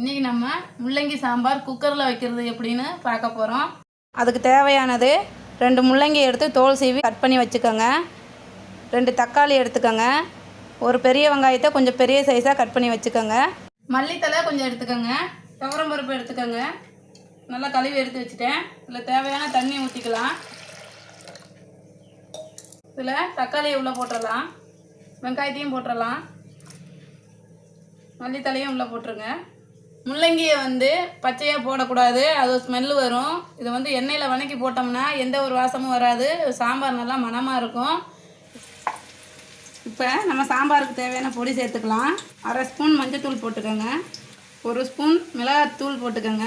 இன்றைக்கி நம்ம முள்ளங்கி சாம்பார் குக்கரில் வைக்கிறது எப்படின்னு பார்க்க போகிறோம். அதுக்கு தேவையானது 2 முள்ளங்கி எடுத்து தோல் சீவி கட் பண்ணி வச்சுக்கோங்க. 2 தக்காளி எடுத்துக்கோங்க. ஒரு பெரிய வெங்காயத்தை கொஞ்சம் பெரிய சைஸாக கட் பண்ணி வச்சுக்கோங்க. மல்லித்தலை கொஞ்சம் எடுத்துக்கோங்க. துவரம் பருப்பு எடுத்துக்கோங்க. நல்லா கழுவி எடுத்து வச்சுட்டேன். இதில் தேவையான தண்ணி ஊற்றிக்கலாம். இதில் தக்காளியை உள்ளே போட்டுடலாம். வெங்காயத்தையும் போட்டுடலாம். மல்லித்தலையும் உள்ளே போட்டுருங்க. முள்ளங்கியை பச்சையாக போடக்கூடாது, அது ஸ்மெல்லு வரும். இதை எண்ணெயில் வதக்கி போட்டோம்னா எந்த ஒரு வாசமும் வராது, சாம்பார் நல்லா மணமாக இருக்கும். இப்போ நம்ம சாம்பாருக்கு தேவையான பொடி சேர்த்துக்கலாம். 1/2 ஸ்பூன் மஞ்சள்தூள் போட்டுக்கோங்க. 1 ஸ்பூன் மிளகாத்தூள் போட்டுக்கோங்க.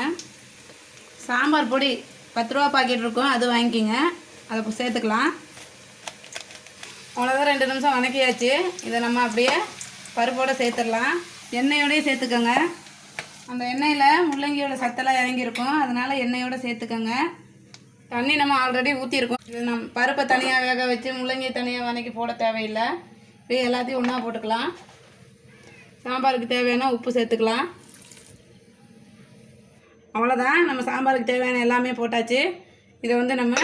சாம்பார் பொடி 10 ரூபா பாக்கெட் இருக்கும், அது வாங்கிக்கிங்க. அதை சேர்த்துக்கலாம். அவ்வளோதான், 2 நிமிஷம் வதக்கியாச்சு. இதை நம்ம அப்படியே பருப்போடு சேர்த்துடலாம். எண்ணெயோடய சேர்த்துக்கோங்க. அந்த எண்ணெயில் முள்ளங்கியோட சத்தெல்லாம் இறங்கியிருக்கும், அதனால் எண்ணெயோடு சேர்த்துக்கோங்க. தண்ணி நம்ம ஆல்ரெடி ஊற்றிருக்கோம். இது நம்ம பருப்பை தனியாக வேக வச்சு முள்ளங்கியை தனியாக வதக்கி போட தேவையில்லை. இப்போ எல்லாத்தையும் ஒன்றா போட்டுக்கலாம். சாம்பாருக்கு தேவையான உப்பு சேர்த்துக்கலாம். அவ்வளோதான், நம்ம சாம்பாருக்கு தேவையான எல்லாமே போட்டாச்சு. இதை நம்ம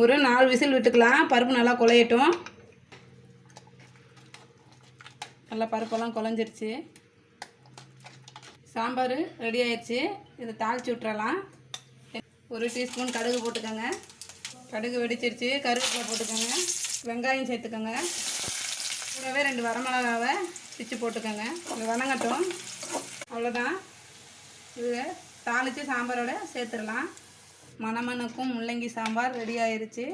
ஒரு 4 விசில் விட்டுக்கலாம். பருப்பு நல்லா குழையட்டும். நல்லா பருப்பெல்லாம் குழஞ்சிருச்சு. சாம்பார் ரெடி ஆயிடுச்சு. இதை தாளித்து விட்டுறலாம். 1 டீஸ்பூன் கடுகு போட்டுக்கோங்க. கடுகு வெடிச்சிருச்சு. கருவேப்பிலை போட்டுக்கோங்க. வெங்காயம் சேர்த்துக்கோங்க. கூடவே 2 வரமிளகாவை பிச்சு போட்டுக்கோங்க. இது வதங்கட்டும். அவ்வளோதான், இது தாளித்து சாம்பாரோட சேர்த்துடலாம். மணமணக்கும் முள்ளங்கி சாம்பார் ரெடி ஆயிடுச்சு.